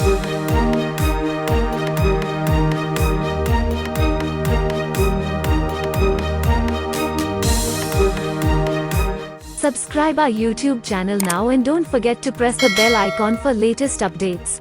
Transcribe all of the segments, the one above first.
Subscribe our YouTube channel now and don't forget to press the bell icon for latest updates.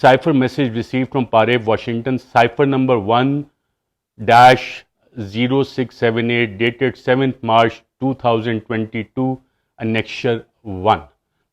Cipher message received from Parev, Washington, cipher number 1-0678 dated 7th March 2022, annexure 1।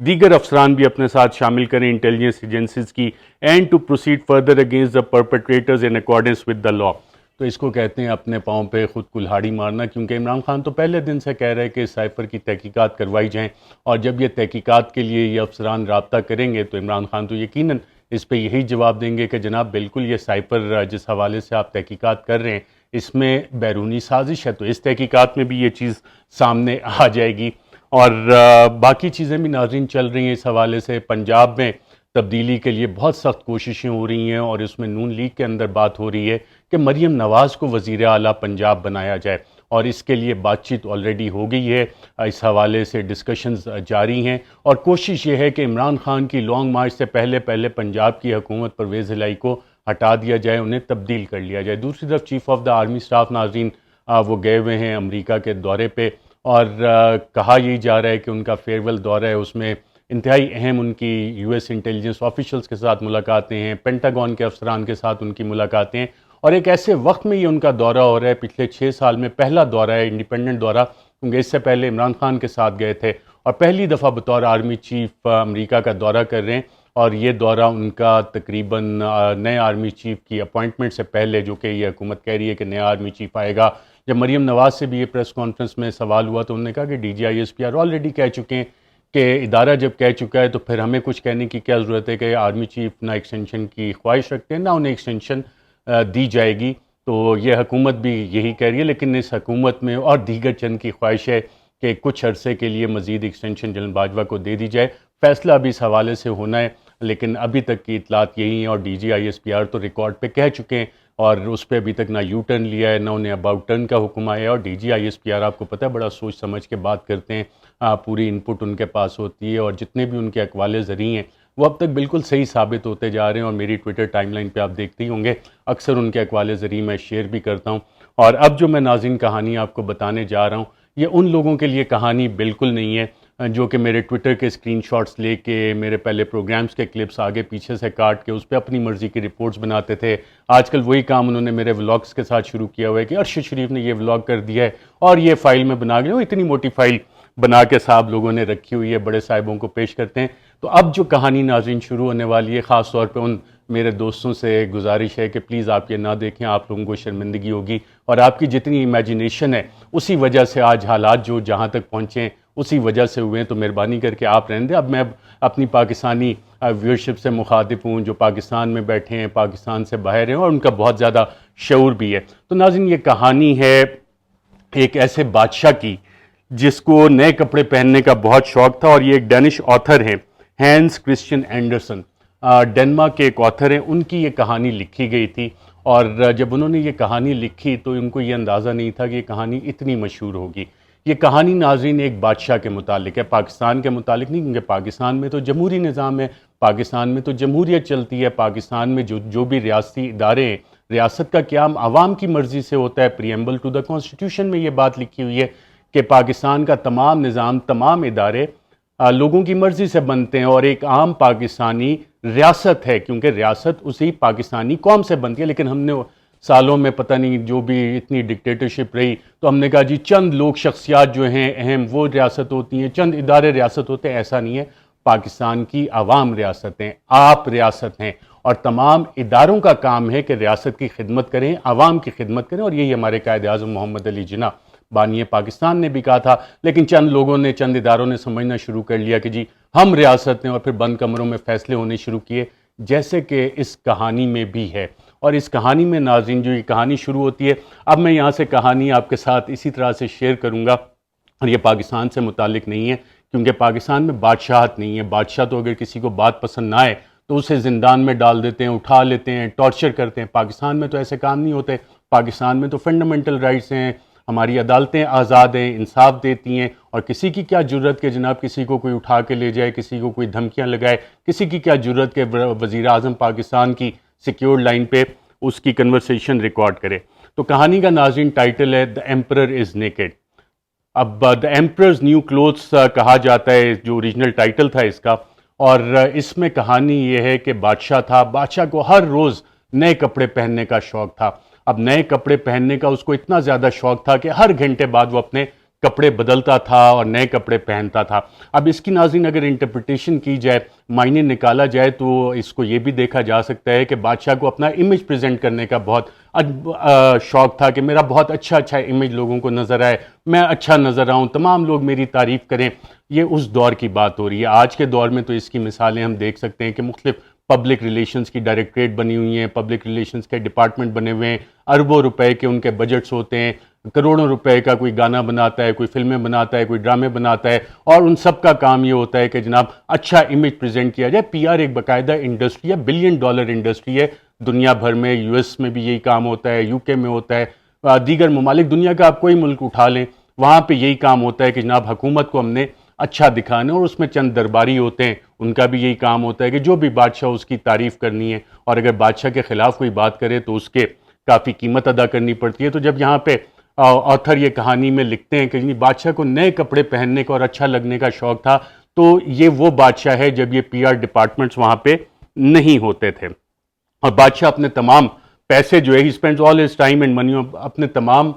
دیگر افسران بھی اپنے ساتھ شامل کریں intelligence agencies کی and to proceed further against the perpetrators in accordance with the law. تو اس کو کہتے ہیں اپنے پاؤں پہ خود کلہاڑی مارنا، کیونکہ عمران خان تو پہلے دن سے کہہ رہے کہ اس سائفر کی تحقیقات کروائی جائیں، اور جب یہ تحقیقات کے لیے یہ افسران رابطہ کریں گے تو عمران خان تو یقیناً اس پہ یہی جواب دیں گے کہ جناب بالکل یہ سائفر جس حوالے سے آپ تحقیقات کر رہے ہیں اس میں بیرونی سازش ہے. تو اس تحقیقات میں بھی یہ چیز سامنے آ جائے گی. اور باقی چیزیں بھی ناظرین چل رہی ہیں اس حوالے سے. پنجاب میں تبدیلی کے لیے بہت سخت کوششیں ہو رہی ہیں، اور اس میں نون لیگ کے اندر بات ہو رہی ہے کہ مریم نواز کو وزیر اعلیٰ پنجاب بنایا جائے، اور اس کے لیے بات چیت آلریڈی ہو گئی ہے. اس حوالے سے ڈسکشنز جاری ہیں، اور کوشش یہ ہے کہ عمران خان کی لانگ مارچ سے پہلے پنجاب کی حکومت پرویز الہی کو ہٹا دیا جائے، انہیں تبدیل کر لیا جائے. دوسری طرف chief of the army staff ناظرین وہ گئے ہوئے ہیں امریکہ کے دورے پہ، اور کہا یہی جا رہا ہے کہ ان کا فیئرویل دورہ ہے، اس میں انتہائی اہم ان کی یو ایس انٹیلیجنس آفیشلز کے ساتھ ملاقاتیں ہیں، پینٹاگون کے افسران کے ساتھ ان کی ملاقاتیں ہیں، اور ایک ایسے وقت میں یہ ان کا دورہ ہو رہا ہے، پچھلے 6 سال میں پہلا دورہ ہے، انڈیپینڈنٹ دورہ، کیونکہ اس سے پہلے عمران خان کے ساتھ گئے تھے، اور پہلی دفعہ بطور آرمی چیف امریکہ کا دورہ کر رہے ہیں. اور یہ دورہ ان کا تقریباً نئے آرمی چیف کی اپوائنٹمنٹ سے پہلے، جو کہ یہ حکومت کہہ رہی ہے کہ نیا آرمی چیف آئے گا. جب مریم نواز سے بھی یہ پریس کانفرنس میں سوال ہوا تو انہوں نے کہا کہ DGISPR آلریڈی کہہ چکے ہیں کہ ادارہ جب کہہ چکا ہے تو پھر ہمیں کچھ کہنے کی کیا ضرورت ہے، کہ آرمی چیف نہ ایکسٹینشن کی خواہش رکھتے ہیں نہ انہیں ایکسٹینشن دی جائے گی. تو یہ حکومت بھی یہی کہہ رہی ہے، لیکن اس حکومت میں اور دیگر چند کی خواہش ہے کہ کچھ عرصے کے لیے مزید ایکسٹینشن جنرل باجوہ کو دے دی جائے. فیصلہ ابھی اس حوالے سے ہونا ہے، لیکن ابھی تک کی اطلاعات یہی ہیں، اور DGISPR تو ریکارڈ پہ کہہ چکے ہیں، اور اس پہ ابھی تک نہ یو ٹرن لیا ہے، نہ انہیں اباؤٹ ٹرن کا حکم آیا ہے. اور DGISPR آپ کو پتہ ہے بڑا سوچ سمجھ کے بات کرتے ہیں، پوری انپٹ ان کے پاس ہوتی ہے، اور جتنے بھی ان کے اقوال زرعی ہیں وہ اب تک بالکل صحیح ثابت ہوتے جا رہے ہیں. اور میری ٹویٹر ٹائم لائن پہ آپ دیکھتے ہی ہوں گے، اکثر ان کے اقوال زرعی میں شیئر بھی کرتا ہوں. اور اب جو میں ناظرین کہانی آپ کو بتانے جا رہا ہوں، یہ ان لوگوں کے لیے کہانی بالکل نہیں ہے جو کہ میرے ٹویٹر کے اسکرین شاٹس لے کے میرے پہلے پروگرامز کے کلپس آگے پیچھے سے کاٹ کے اس پہ اپنی مرضی کی رپورٹس بناتے تھے. آج کل وہی کام انہوں نے میرے ولاگز کے ساتھ شروع کیا ہوا ہے کہ ارشد شریف نے یہ ولاگ کر دیا ہے اور یہ فائل میں بنا گیا. وہ اتنی موٹی فائل بنا کے صاحب لوگوں نے رکھی ہوئی ہے، بڑے صاحبوں کو پیش کرتے ہیں. تو اب جو کہانی ناظرین شروع ہونے والی ہے، خاص طور پہ ان میرے دوستوں سے گزارش ہے کہ پلیز آپ یہ نہ دیکھیں، آپ لوگوں کو شرمندگی ہوگی، اور آپ کی جتنی امیجنیشن ہے اسی وجہ سے آج حالات جو جہاں تک پہنچے اسی وجہ سے ہوئے ہیں. تو مہربانی کر کے آپ رہنے دیں. اب میں اپنی پاکستانی ویورشپ سے مخاطب ہوں جو پاکستان میں بیٹھے ہیں، پاکستان سے باہر ہیں، اور ان کا بہت زیادہ شعور بھی ہے. تو ناظرین یہ کہانی ہے ایک ایسے بادشاہ کی جس کو نئے کپڑے پہننے کا بہت شوق تھا، اور یہ ایک ڈینش آتھر ہیں ہینس کرسچن اینڈرسن، ڈنمارک کے ایک آتھر ہیں. ان کی یہ کہانی لکھی گئی تھی، اور جب انہوں نے یہ کہانی لکھی تو ان کو یہ اندازہ نہیں تھا کہ یہ کہانی اتنی مشہور ہوگی. یہ کہانی ناظرین ایک بادشاہ کے متعلق ہے، پاکستان کے متعلق نہیں، کیونکہ پاکستان میں تو جمہوری نظام ہے، پاکستان میں تو جمہوریت چلتی ہے، پاکستان میں جو بھی ریاستی ادارے ہیں، ریاست کا قیام عوام کی مرضی سے ہوتا ہے. پریمبل ٹو دا کانسٹیٹیوشن میں یہ بات لکھی ہوئی ہے کہ پاکستان کا تمام نظام، تمام ادارے لوگوں کی مرضی سے بنتے ہیں، اور ایک عام پاکستانی ریاست ہے، کیونکہ ریاست اسی پاکستانی قوم سے بنتی ہے. لیکن ہم نے سالوں میں پتہ نہیں جو بھی اتنی ڈکٹیٹرشپ رہی تو ہم نے کہا جی چند لوگ شخصیات جو ہیں اہم وہ ریاست ہوتی ہیں، چند ادارے ریاست ہوتے ہیں. ایسا نہیں ہے، پاکستان کی عوام ریاست ہیں، آپ ریاست ہیں، اور تمام اداروں کا کام ہے کہ ریاست کی خدمت کریں، عوام کی خدمت کریں. اور یہی ہمارے قائد اعظم محمد علی جناح بانی پاکستان نے بھی کہا تھا. لیکن چند لوگوں نے، چند اداروں نے سمجھنا شروع کر لیا کہ جی ہم ریاست ہیں، اور پھر بند کمروں میں فیصلے ہونے شروع کیے، جیسے کہ اس کہانی میں بھی ہے. اور اس کہانی میں ناظرین جو یہ کہانی شروع ہوتی ہے، اب میں یہاں سے کہانی آپ کے ساتھ اسی طرح سے شیئر کروں گا، اور یہ پاکستان سے متعلق نہیں ہے، کیونکہ پاکستان میں بادشاہت نہیں ہے. بادشاہ تو اگر کسی کو بات پسند نہ آئے تو اسے زندان میں ڈال دیتے ہیں، اٹھا لیتے ہیں، ٹارچر کرتے ہیں. پاکستان میں تو ایسے کام نہیں ہوتے. پاکستان میں تو فنڈامنٹل رائٹس ہیں، ہماری عدالتیں آزاد ہیں، انصاف دیتی ہیں، اور کسی کی کیا جرت کہ جناب کسی کو کوئی اٹھا کے لے جائے، کسی کو کوئی دھمکیاں لگائے، کسی کی کیا جرت کہ وزیر اعظم پاکستان کی سیکیورڈ لائن پہ اس کی کنورسیشن ریکارڈ کرے. تو کہانی کا ناظرین ٹائٹل ہے دی ایمپرر از نیکڈ. اب دی ایمپررز نیو کلوتھس کہا جاتا ہے جو اوریجنل ٹائٹل تھا اس کا، اور اس میں کہانی یہ ہے کہ بادشاہ تھا، بادشاہ کو ہر روز نئے کپڑے پہننے کا شوق تھا. اب نئے کپڑے پہننے کا اس کو اتنا زیادہ شوق تھا کہ ہر گھنٹے بعد وہ اپنے کپڑے بدلتا تھا اور نئے کپڑے پہنتا تھا. اب اس کی ناظرین اگر انٹرپریٹیشن کی جائے, معنی نکالا جائے, تو اس کو یہ بھی دیکھا جا سکتا ہے کہ بادشاہ کو اپنا امیج پریزنٹ کرنے کا بہت شوق تھا کہ میرا بہت اچھا امیج لوگوں کو نظر آئے, میں اچھا نظر آؤں, تمام لوگ میری تعریف کریں. یہ اس دور کی بات ہو رہی ہے. آج کے دور میں تو اس کی مثالیں ہم دیکھ سکتے ہیں کہ مختلف پبلک ریلیشنز کی ڈائریکٹریٹ بنی ہوئی ہیں, پبلک ریلیشنز کے ڈپارٹمنٹ بنے ہوئے ہیں, اربوں روپے کے ان کے بجٹس ہوتے ہیں, کروڑوں روپے کا کوئی گانا بناتا ہے, کوئی فلمیں بناتا ہے, کوئی ڈرامے بناتا ہے, اور ان سب کا کام یہ ہوتا ہے کہ جناب اچھا امیج پریزنٹ کیا جائے. پی آر ایک باقاعدہ انڈسٹری ہے, $1 بلین انڈسٹری ہے دنیا بھر میں. یو ایس میں بھی یہی کام ہوتا ہے, یو کے میں ہوتا ہے, دیگر ممالک دنیا کا آپ کوئی ملک اٹھا لیں وہاں پہ یہی کام ہوتا ہے کہ جناب حکومت کو ہم نے اچھا دکھانا. اور اس میں چند درباری ہوتے ہیں, ان کا بھی یہی کام ہوتا ہے کہ جو بھی بادشاہ اس کی تعریف کرنی ہے, اور اگر بادشاہ کے خلاف کوئی بات کرے تو اس کے کافی قیمت ادا کرنی پڑتی ہے. تو جب یہاں پہ آتھر یہ کہانی میں لکھتے ہیں کہ بادشاہ کو نئے کپڑے پہننے کا اور اچھا لگنے کا شوق تھا, تو یہ وہ بادشاہ ہے جب یہ پی آر ڈپارٹمنٹس وہاں پہ نہیں ہوتے تھے. اور بادشاہ اپنے تمام پیسے جو ہے ہی spends all his time and money, اپنے تمام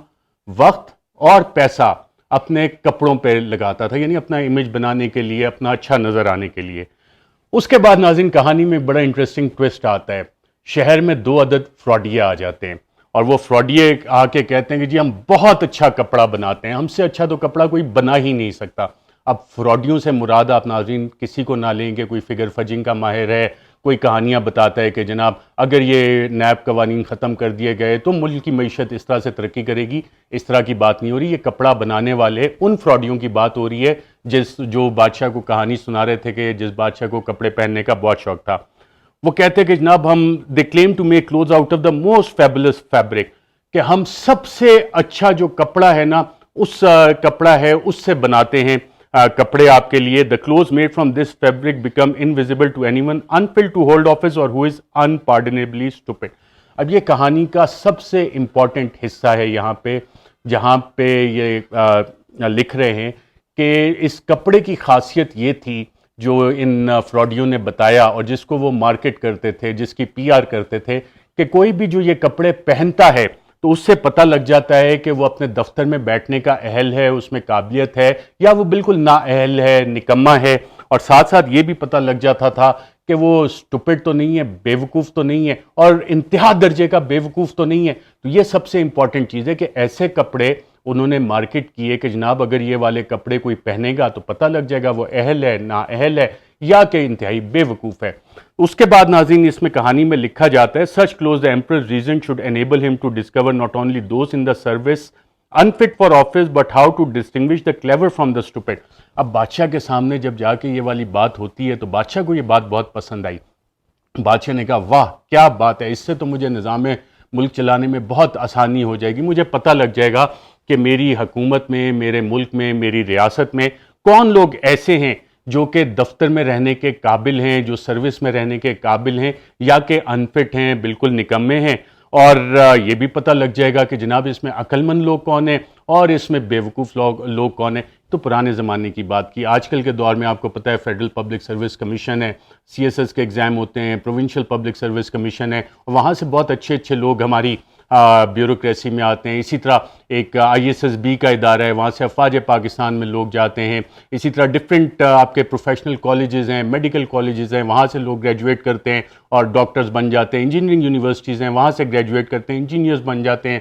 وقت اور پیسہ اپنے کپڑوں پہ لگاتا تھا, یعنی اپنا امیج بنانے کے لیے, اپنا اچھا نظر آنے کے لیے. اس کے بعد ناظرین کہانی میں بڑا انٹرسٹنگ ٹوسٹ آتا ہے. شہر میں 2 عدد فراڈیے آ جاتے ہیں, اور وہ فراڈیے آ کے کہتے ہیں کہ جی ہم بہت اچھا کپڑا بناتے ہیں, ہم سے اچھا تو کپڑا کوئی بنا ہی نہیں سکتا. اب فراڈیوں سے مراد آپ ناظرین کسی کو نہ لیں کہ کوئی فگر فجنگ کا ماہر ہے, کوئی کہانیاں بتاتا ہے کہ جناب اگر یہ نیب قوانین ختم کر دیے گئے تو ملک کی معیشت اس طرح سے ترقی کرے گی. اس طرح کی بات نہیں ہو رہی. یہ کپڑا بنانے والے ان فراڈیوں کی بات ہو رہی ہے جو بادشاہ کو کہانی سنا رہے تھے کہ جس بادشاہ کو کپڑے پہننے کا بہت شوق تھا. وہ کہتے ہیں کہ جناب ہم they claim to make clothes out of the most fabulous fabric, کہ ہم سب سے اچھا جو کپڑا ہے نا اس کپڑا ہے اس سے بناتے ہیں کپڑے آپ کے لیے. The clothes made from this fabric become invisible to anyone unfit to hold office or who is انپارڈنیبلی stupid. اب یہ کہانی کا سب سے امپورٹنٹ حصہ ہے یہاں پہ, جہاں پہ یہ لکھ رہے ہیں کہ اس کپڑے کی خاصیت یہ تھی جو ان فراڈیوں نے بتایا, اور جس کو وہ مارکیٹ کرتے تھے, جس کی پی آر کرتے تھے, کہ کوئی بھی جو یہ کپڑے پہنتا ہے تو اس سے پتہ لگ جاتا ہے کہ وہ اپنے دفتر میں بیٹھنے کا اہل ہے, اس میں قابلیت ہے, یا وہ بالکل نااہل ہے, نکما ہے. اور ساتھ ساتھ یہ بھی پتہ لگ جاتا تھا کہ وہ اسٹوپڈ تو نہیں ہے, بیوقوف تو نہیں ہے, اور انتہا درجے کا بیوقوف تو نہیں ہے. تو یہ سب سے امپورٹنٹ چیز ہے کہ ایسے کپڑے انہوں نے مارکیٹ کیے کہ جناب اگر یہ والے کپڑے کوئی پہنے گا تو پتہ لگ جائے گا وہ اہل ہے, نااہل ہے, یا کہ انتہائی بے وقوف ہے. اس کے بعد ناظرین اس میں کہانی میں لکھا جاتا ہے such clothes the emperor's reason should enable him to discover not only those in the service unfit for office but how to distinguish the clever from the stupid. اب بادشاہ کے سامنے جب جا کے یہ والی بات ہوتی ہے تو بادشاہ کو یہ بات بہت پسند آئی. بادشاہ نے کہا واہ کیا بات ہے, اس سے تو مجھے نظام ملک چلانے میں بہت آسانی ہو جائے گی, مجھے پتہ لگ جائے گا کہ میری حکومت میں, میرے ملک میں, میری ریاست میں کون لوگ ایسے ہیں جو کہ دفتر میں رہنے کے قابل ہیں, جو سروس میں رہنے کے قابل ہیں, یا کہ انفٹ ہیں, بالکل نکمے ہیں. اور یہ بھی پتہ لگ جائے گا کہ جناب اس میں عقل مند لوگ کون ہیں اور اس میں بیوقوف لوگ کون ہیں. تو پرانے زمانے کی بات کی. آج کل کے دور میں آپ کو پتہ ہے فیڈرل پبلک سروس کمیشن ہے, سی ایس ایس کے ایگزام ہوتے ہیں, پروونشل پبلک سروس کمیشن ہے, وہاں سے بہت اچھے اچھے لوگ ہماری بیوروکریسی میں آتے ہیں. اسی طرح ایک آئی ایس ایس بی کا ادارہ ہے, وہاں سے افواج پاکستان میں لوگ جاتے ہیں. اسی طرح ڈفرینٹ آپ کے پروفیشنل کالجز ہیں, میڈیکل کالجز ہیں, وہاں سے لوگ گریجویٹ کرتے ہیں اور ڈاکٹرز بن جاتے ہیں. انجینئرنگ یونیورسٹیز ہیں, وہاں سے گریجویٹ کرتے ہیں, انجینئرز بن جاتے ہیں.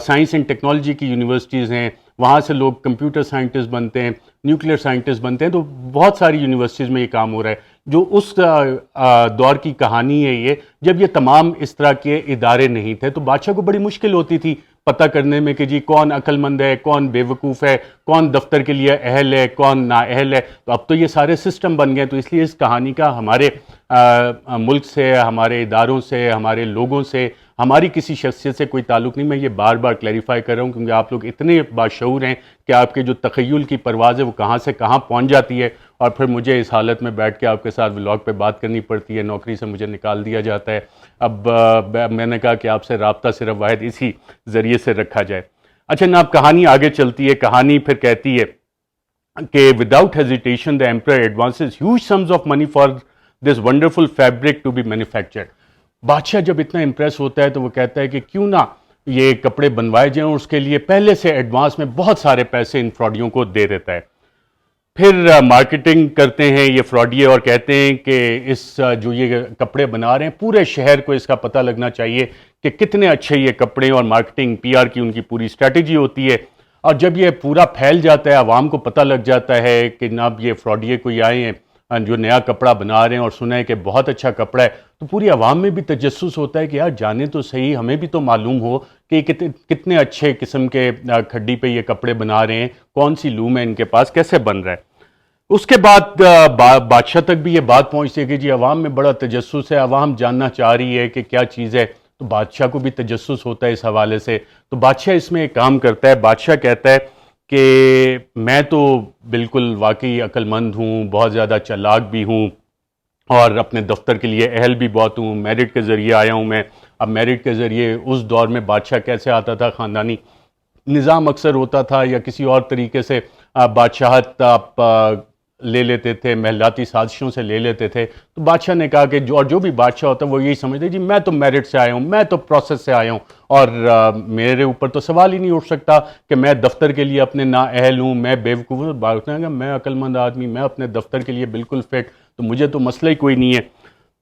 سائنس اینڈ ٹیکنالوجی کی یونیورسٹیز ہیں, وہاں سے لوگ کمپیوٹر سائنٹسٹ بنتے ہیں, نیوکلیئر سائنٹسٹ بنتے ہیں. تو بہت ساری یونیورسٹیز میں یہ کام ہو رہا ہے. جو اس دور کی کہانی ہے یہ, جب یہ تمام اس طرح کے ادارے نہیں تھے تو بادشاہ کو بڑی مشکل ہوتی تھی پتہ کرنے میں کہ جی کون عقل مند ہے, کون بے وقوف ہے, کون دفتر کے لیے اہل ہے, کون نااہل ہے. تو اب تو یہ سارے سسٹم بن گئے. تو اس لیے اس کہانی کا ہمارے ملک سے, ہمارے اداروں سے, ہمارے لوگوں سے, ہماری کسی شخصیت سے کوئی تعلق نہیں. میں یہ بار بار کلیریفائی کر رہا ہوں کیونکہ آپ لوگ اتنے باشعور ہیں کہ آپ کے جو تخیل کی پرواز ہے وہ کہاں سے کہاں پہنچ جاتی ہے, اور پھر مجھے اس حالت میں بیٹھ کے آپ کے ساتھ ولاگ پہ بات کرنی پڑتی ہے, نوکری سے مجھے نکال دیا جاتا ہے. اب میں نے کہا کہ آپ سے رابطہ صرف واحد اسی ذریعے سے رکھا جائے. اچھا جناب کہانی آگے چلتی ہے. کہانی پھر کہتی ہے کہ without hesitation the emperor advances huge sums of money for this wonderful fabric to be manufactured. بادشاہ جب اتنا امپریس ہوتا ہے تو وہ کہتا ہے کہ کیوں نہ یہ کپڑے بنوائے جائیں اور اس کے لیے پہلے سے ایڈوانس میں بہت سارے پیسے ان فراڈیوں کو دے دیتا ہے. پھر مارکیٹنگ کرتے ہیں یہ فراڈیے اور کہتے ہیں کہ جو یہ کپڑے بنا رہے ہیں پورے شہر کو اس کا پتہ لگنا چاہیے کہ کتنے اچھے یہ کپڑے، اور مارکیٹنگ پی آر کی ان کی پوری اسٹریٹجی ہوتی ہے. اور جب یہ پورا پھیل جاتا ہے، عوام کو پتہ لگ جاتا ہے کہ جناب یہ فراڈیے کوئی آئے ہیں جو نیا کپڑا بنا رہے ہیں اور سنا ہے کہ بہت اچھا کپڑا ہے، تو پوری عوام میں بھی تجسس ہوتا ہے کہ یار جانے تو صحیح، ہمیں بھی تو معلوم ہو کہ یہ کتنے اچھے قسم کے کھڈی پہ یہ کپڑے بنا رہے ہیں، کون سی لوم ہے ان کے پاس، کیسے بن رہا ہے. اس کے بعد بادشاہ تک بھی یہ بات پہنچتی ہے کہ جی عوام میں بڑا تجسس ہے، عوام جاننا چاہ رہی ہے کہ کیا چیز ہے، تو بادشاہ کو بھی تجسس ہوتا ہے اس حوالے سے. تو بادشاہ اس میں ایک کام کرتا ہے. بادشاہ کہتا ہے کہ میں تو بالکل واقعی عقل مند ہوں، بہت زیادہ چالاک بھی ہوں، اور اپنے دفتر کے لیے اہل بھی بہت ہوں، میرٹ کے ذریعے آیا ہوں میں. اب میرٹ کے ذریعے اس دور میں بادشاہ کیسے آتا تھا، خاندانی نظام اکثر ہوتا تھا یا کسی اور طریقے سے بادشاہت آپ لے لیتے تھے، محلاتی سازشوں سے لے لیتے تھے. تو بادشاہ نے کہا کہ جو بھی بادشاہ ہوتا ہے وہ یہی سمجھتے جی میں تو میرٹ سے آیا ہوں، میں تو پروسیس سے آیا ہوں، اور میرے اوپر تو سوال ہی نہیں اٹھ سکتا کہ میں دفتر کے لیے اپنے نا اہل ہوں، میں بیوقوف ہوں. بادشاہ نے کہا میں عقل مند آدمی، میں اپنے دفتر کے لیے بالکل فٹ، تو مجھے تو مسئلہ ہی کوئی نہیں ہے.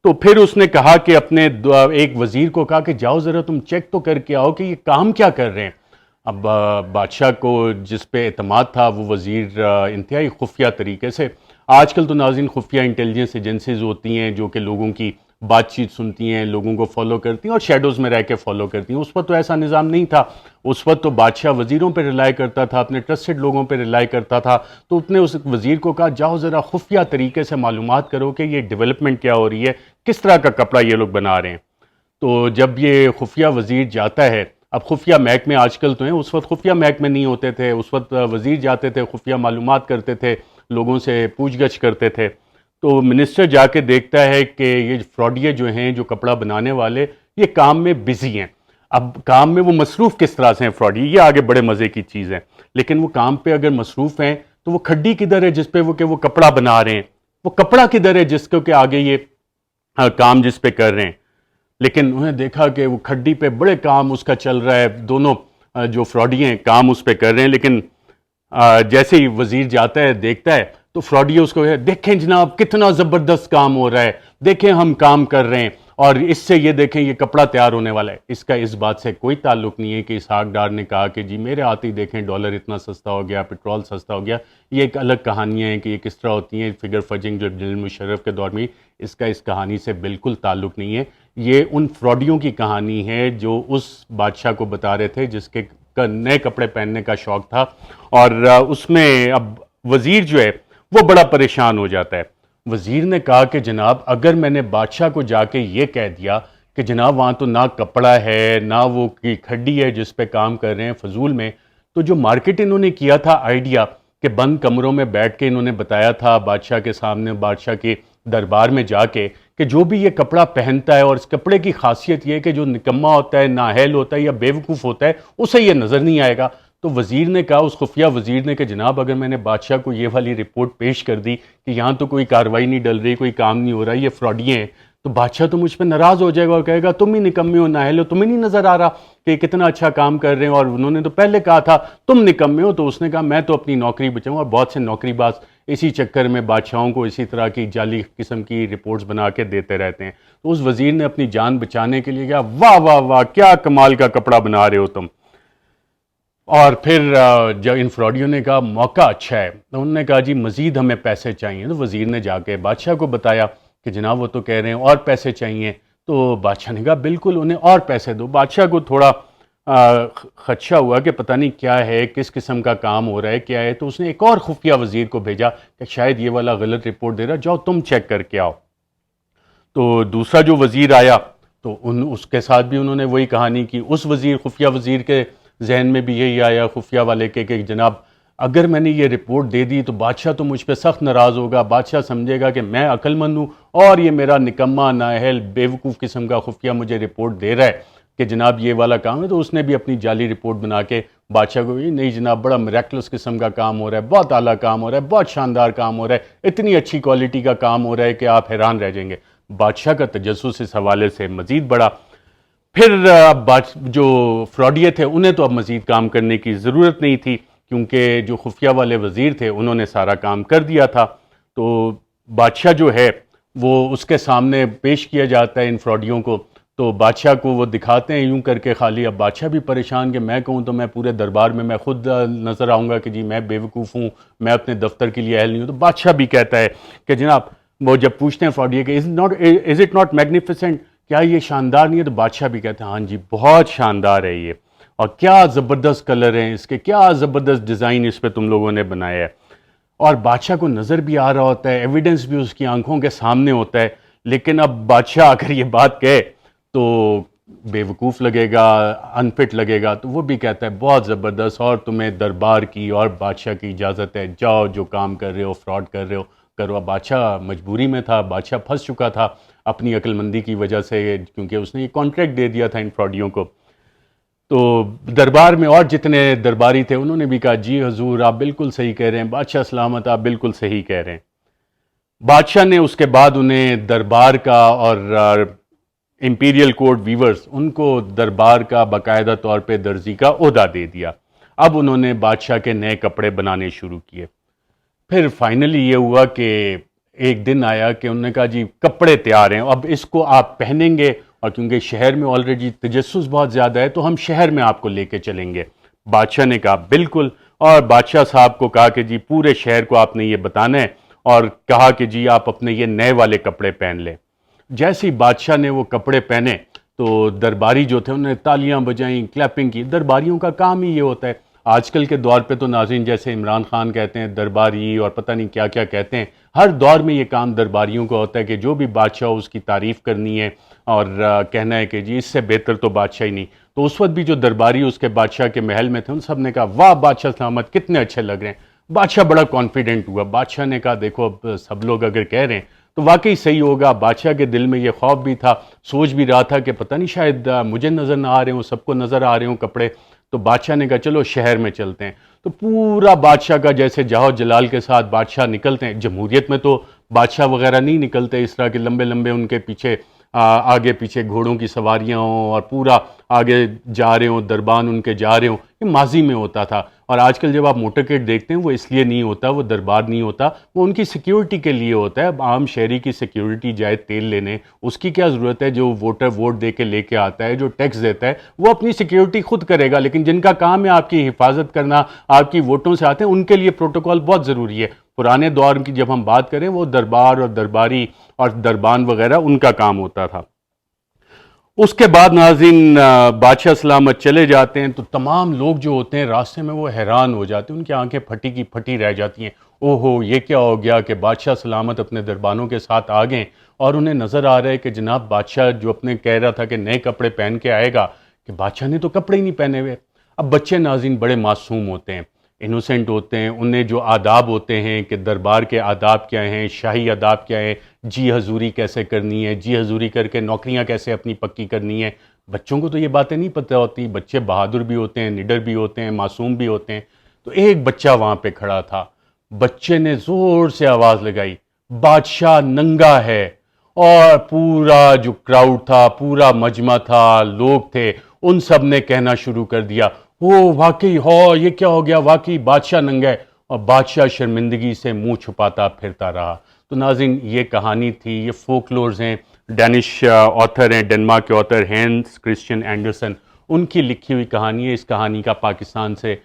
تو پھر اس نے کہا کہ اپنے ایک وزیر کو کہا کہ جاؤ ذرا تم چیک تو کر کے آؤ کہ یہ کام کیا کر رہے ہیں. اب بادشاہ کو جس پہ اعتماد تھا وہ وزیر انتہائی خفیہ طریقے سے، آج کل تو ناظرین خفیہ انٹیلیجنس ایجنسیز ہوتی ہیں جو کہ لوگوں کی بات چیت سنتی ہیں، لوگوں کو فالو کرتی ہیں اور شیڈوز میں رہ کے فالو کرتی ہیں. اس وقت تو ایسا نظام نہیں تھا. اس وقت تو بادشاہ وزیروں پہ ریلائی کرتا تھا، اپنے ٹرسٹڈ لوگوں پہ ریلائی کرتا تھا. تو اس نے اس وزیر کو کہا جاؤ ذرا خفیہ طریقے سے معلومات کرو کہ یہ ڈیولپمنٹ کیا ہو رہی ہے، کس طرح کا کپڑا یہ لوگ بنا رہے ہیں. تو جب یہ خفیہ وزیر جاتا ہے، اب خفیہ محکمے آج کل تو ہیں، اس وقت خفیہ محکمے نہیں ہوتے تھے. اس وقت وزیر جاتے تھے، خفیہ معلومات کرتے تھے، لوگوں سے پوچھ گچھ کرتے تھے. تو منسٹر جا کے دیکھتا ہے کہ یہ فراڈیے جو ہیں، جو کپڑا بنانے والے، یہ کام میں بزی ہیں. اب کام میں وہ مصروف کس طرح سے ہیں فراڈیے، یہ آگے بڑے مزے کی چیز ہے. لیکن وہ کام پہ اگر مصروف ہیں تو وہ کھڈی کدھر ہے جس پہ وہ کپڑا بنا رہے ہیں، وہ کپڑا کدھر ہے جس کو کہ آگے یہ کام جس پہ کر رہے ہیں. لیکن انہیں دیکھا کہ وہ کھڈی پہ بڑے کام اس کا چل رہا ہے، دونوں جو فراڈی ہیں کام اس پہ کر رہے ہیں. لیکن جیسے ہی وزیر جاتا ہے دیکھتا ہے تو فراڈی اس کو دیکھیں جناب کتنا زبردست کام ہو رہا ہے، دیکھیں ہم کام کر رہے ہیں، اور اس سے یہ دیکھیں یہ کپڑا تیار ہونے والا ہے. اس کا اس بات سے کوئی تعلق نہیں ہے کہ اسحاق ڈار نے کہا کہ جی میرے آتے ہی دیکھیں ڈالر اتنا سستا ہو گیا، پٹرول سستا ہو گیا. یہ ایک الگ کہانیاں ہیں کہ یہ کس طرح ہوتی ہیں، فگر فجنگ جو جنرل مشرف کے دور میں، اس کا اس کہانی سے بالکل تعلق نہیں ہے. یہ ان فراڈیوں کی کہانی ہے جو اس بادشاہ کو بتا رہے تھے جس کے نئے کپڑے پہننے کا شوق تھا. اور اس میں اب وزیر جو ہے وہ بڑا پریشان ہو جاتا ہے. وزیر نے کہا کہ جناب اگر میں نے بادشاہ کو جا کے یہ کہہ دیا کہ جناب وہاں تو نہ کپڑا ہے نہ وہ کی کھڈی ہے جس پہ کام کر رہے ہیں فضول میں، تو جو مارکیٹ انہوں نے کیا تھا آئیڈیا کہ بند کمروں میں بیٹھ کے انہوں نے بتایا تھا بادشاہ کے سامنے، بادشاہ کے دربار میں جا کے، کہ جو بھی یہ کپڑا پہنتا ہے، اور اس کپڑے کی خاصیت یہ ہے کہ جو نکما ہوتا ہے، نااہل ہوتا ہے یا بیوقوف ہوتا ہے اسے یہ نظر نہیں آئے گا. تو وزیر نے کہا، اس خفیہ وزیر نے، کہ جناب اگر میں نے بادشاہ کو یہ والی رپورٹ پیش کر دی کہ یہاں تو کوئی کارروائی نہیں ڈل رہی، کوئی کام نہیں ہو رہا، یہ فراڈیے ہیں، تو بادشاہ تو مجھ پہ ناراض ہو جائے گا اور کہے گا تم ہی نکمے ہو، نااہل ہو، تمہیں نہیں نظر آ رہا کہ کتنا اچھا کام کر رہے ہیں، اور انہوں نے تو پہلے کہا تھا تم نکمے ہو. تو اس نے کہا میں تو اپنی نوکری بچاؤں. اور بہت سے نوکری باز اسی چکر میں بادشاہوں کو اسی طرح کی جعلی قسم کی رپورٹس بنا کے دیتے رہتے ہیں. تو اس وزیر نے اپنی جان بچانے کے لیے کہا واہ واہ واہ کیا کمال کا کپڑا بنا رہے ہو تم. اور پھر جب ان فراڈیوں نے کہا موقع اچھا ہے، تو انہوں نے کہا جی مزید ہمیں پیسے چاہیے. تو وزیر نے جا کے بادشاہ کو بتایا کہ جناب وہ تو کہہ رہے ہیں اور پیسے چاہیے. تو بادشاہ نے کہا بالکل انہیں اور پیسے دو. بادشاہ کو تھوڑا خدشہ ہوا کہ پتہ نہیں کیا ہے، کس قسم کا کام ہو رہا ہے، کیا ہے. تو اس نے ایک اور خفیہ وزیر کو بھیجا کہ شاید یہ والا غلط رپورٹ دے رہا، جاؤ تم چیک کر کے آؤ. تو دوسرا جو وزیر آیا تو اس کے ساتھ بھی انہوں نے وہی کہانی کی. اس خفیہ وزیر کے ذہن میں بھی یہی آیا، خفیہ والے کے، کہ جناب اگر میں نے یہ رپورٹ دے دی تو بادشاہ تو مجھ پہ سخت ناراض ہوگا، بادشاہ سمجھے گا کہ میں عقل مند ہوں اور یہ میرا نکما نااہل بیوقوف قسم کا خفیہ مجھے رپورٹ دے رہا ہے کہ جناب یہ والا کام ہے. تو اس نے بھی اپنی جعلی رپورٹ بنا کے بادشاہ کو، نہیں جناب بڑا میریکلس قسم کا کام ہو رہا ہے، بہت اعلیٰ کام ہو رہا ہے، بہت شاندار کام ہو رہا ہے، اتنی اچھی کوالٹی کا کام ہو رہا ہے کہ آپ حیران رہ جائیں گے. بادشاہ کا تجسس اس حوالے سے مزید بڑا. پھر اب جو فراڈیے تھے انہیں تو اب مزید کام کرنے کی ضرورت نہیں تھی، کیونکہ جو خفیہ والے وزیر تھے انہوں نے سارا کام کر دیا تھا. تو بادشاہ جو ہے وہ اس کے سامنے پیش کیا جاتا ہے ان فراڈیوں کو، تو بادشاہ کو وہ دکھاتے ہیں یوں کر کے خالی. اب بادشاہ بھی پریشان کہ میں کہوں تو میں پورے دربار میں خود نظر آؤں گا کہ جی میں بیوقوف ہوں، میں اپنے دفتر کے لیے اہل نہیں ہوں. تو بادشاہ بھی کہتا ہے کہ جناب، وہ جب پوچھتے ہیں فراڈیے کہ از اٹ ناٹ میگنیفیسنٹ، کیا یہ شاندار نہیں ہے؟ تو بادشاہ بھی کہتے ہیں ہاں جی بہت شاندار ہے یہ، اور کیا زبردست کلر ہیں اس کے، کیا زبردست ڈیزائن اس پہ تم لوگوں نے بنایا ہے. اور بادشاہ کو نظر بھی آ رہا ہوتا ہے، ایویڈنس بھی اس کی آنکھوں کے سامنے ہوتا ہے، لیکن اب بادشاہ اگر یہ بات کہے تو بیوقوف لگے گا، انفٹ لگے گا. تو وہ بھی کہتا ہے بہت زبردست، اور تمہیں دربار کی اور بادشاہ کی اجازت ہے، جاؤ جو کام کر رہے ہو، فراڈ کر رہے ہو کرو. اب بادشاہ مجبوری میں تھا، بادشاہ پھنس چکا تھا اپنی عقل مندی کی وجہ سے، کیونکہ اس نے یہ کانٹریکٹ دے دیا تھا ان فراڈیوں کو. تو دربار میں اور جتنے درباری تھے انہوں نے بھی کہا جی حضور آپ بالکل صحیح کہہ رہے ہیں، بادشاہ سلامت آپ بالکل صحیح کہہ رہے ہیں. بادشاہ نے اس کے بعد انہیں دربار کا اور امپیریل کوڈ ویورز ان کو دربار کا باقاعدہ طور پہ درزی کا عہدہ دے دیا. اب انہوں نے بادشاہ کے نئے کپڑے بنانے شروع کیے. پھر فائنلی یہ ہوا کہ ایک دن آیا کہ انہوں نے کہا جی کپڑے تیار ہیں، اب اس کو آپ پہنیں گے، اور کیونکہ شہر میں آلریڈی تجسس بہت زیادہ ہے تو ہم شہر میں آپ کو لے کے چلیں گے. بادشاہ نے کہا بالکل، اور بادشاہ صاحب کو کہا کہ جی پورے شہر کو آپ نے یہ بتانا ہے، اور کہا کہ جی آپ اپنے یہ نئے والے کپڑے پہن لیں. جیسے ہی بادشاہ نے وہ کپڑے پہنے تو درباری جو تھے انہوں نے تالیاں بجائیں، کلیپنگ کی. درباریوں کا کام ہی یہ ہوتا ہے. آج کل کے دور پہ تو ناظرین جیسے عمران خان کہتے ہیں درباری اور پتہ نہیں کیا کیا کہتے ہیں، ہر دور میں یہ کام درباریوں کا ہوتا ہے کہ جو بھی بادشاہ ہو اس کی تعریف کرنی ہے اور کہنا ہے کہ جی اس سے بہتر تو بادشاہ ہی نہیں. تو اس وقت بھی جو درباری اس کے بادشاہ کے محل میں تھے ان سب نے کہا واہ بادشاہ سلامت کتنے اچھے لگ رہے ہیں. بادشاہ بڑا کانفیڈنٹ ہوا. بادشاہ نے کہا دیکھو اب سب لوگ اگر کہہ رہے ہیں تو واقعی صحیح ہوگا. بادشاہ کے دل میں یہ خوف بھی تھا، سوچ بھی رہا تھا کہ پتہ نہیں شاید مجھے نظر نہ آ رہے ہوں، سب کو نظر آ رہے ہوں کپڑے. تو بادشاہ نے کہا چلو شہر میں چلتے ہیں. تو پورا بادشاہ کا جیسے جاہو جلال کے ساتھ بادشاہ نکلتے ہیں. جمہوریت میں تو بادشاہ وغیرہ نہیں نکلتے اس طرح کے لمبے لمبے ان کے پیچھے آگے پیچھے گھوڑوں کی سواریاں ہوں اور پورا آگے جا رہے ہوں، دربان ان کے جا رہے ہوں. یہ ماضی میں ہوتا تھا. اور آج کل جب آپ موٹرکیٹ دیکھتے ہیں وہ اس لیے نہیں ہوتا، وہ دربار نہیں ہوتا، وہ ان کی سیکیورٹی کے لیے ہوتا ہے. اب عام شہری کی سیکیورٹی جائے تیل لینے، اس کی کیا ضرورت ہے؟ جو ووٹر ووٹ دے کے لے کے آتا ہے، جو ٹیکس دیتا ہے، وہ اپنی سیکیورٹی خود کرے گا. لیکن جن کا کام ہے آپ کی حفاظت کرنا، آپ کی ووٹوں سے آتے ہیں، ان کے لیے پروٹوکول بہت ضروری ہے. پرانے دور کی جب ہم بات کریں وہ دربار اور درباری اور دربان وغیرہ ان کا کام ہوتا تھا. اس کے بعد ناظرین بادشاہ سلامت چلے جاتے ہیں تو تمام لوگ جو ہوتے ہیں راستے میں وہ حیران ہو جاتے ہیں، ان کی آنکھیں پھٹی کی پھٹی رہ جاتی ہیں. اوہو یہ کیا ہو گیا کہ بادشاہ سلامت اپنے دربانوں کے ساتھ آ گئے اور انہیں نظر آ رہا ہے کہ جناب بادشاہ جو اپنے کہہ رہا تھا کہ نئے کپڑے پہن کے آئے گا، کہ بادشاہ نے تو کپڑے ہی نہیں پہنے ہوئے. اب بچے ناظرین بڑے معصوم ہوتے ہیں، انوسینٹ ہوتے ہیں. انہیں جو آداب ہوتے ہیں کہ دربار کے آداب کیا ہیں، شاہی آداب کیا ہیں، جی حضوری کیسے کرنی ہے، جی حضوری کر کے نوکریاں کیسے اپنی پکی کرنی ہے، بچوں کو تو یہ باتیں نہیں پتہ ہوتی. بچے بہادر بھی ہوتے ہیں، نڈر بھی ہوتے ہیں، معصوم بھی ہوتے ہیں. تو ایک بچہ وہاں پہ کھڑا تھا. بچے نے زور سے آواز لگائی بادشاہ ننگا ہے. اور پورا جو کراؤڈ تھا، پورا مجمع تھا، لوگ تھے، ان سب نے کہنا شروع کر دیا واقعی ہو یہ کیا ہو گیا، واقعی بادشاہ ننگا ہے. اور بادشاہ شرمندگی سے منہ چھپاتا پھرتا رہا. تو ناظرین یہ کہانی تھی، یہ فولکلورز ہیں. ڈینش آتھر ہیں، ڈنمارک کے آتھر ہینس کرسچین اینڈرسن، ان کی لکھی ہوئی کہانی ہے. اس کہانی کا پاکستان سے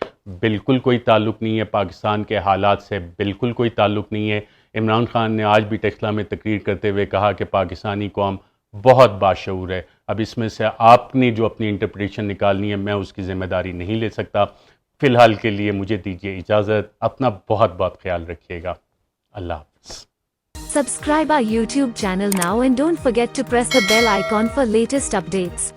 بالکل کوئی تعلق نہیں ہے، پاکستان کے حالات سے بالکل کوئی تعلق نہیں ہے. عمران خان نے آج بھی ٹیکسلا میں تقریر کرتے ہوئے کہا کہ پاکستانی قوم بہت باشعور ہے. اب اس میں سے آپ نے جو اپنی انٹرپریشن نکالنی ہے میں اس کی ذمہ داری نہیں لے سکتا. فی الحال کے لیے مجھے دیجیے اجازت. اپنا بہت بہت خیال رکھیے گا. اللہ حافظ. Subscribe our YouTube channel now and don't forget to press the bell icon for latest updates.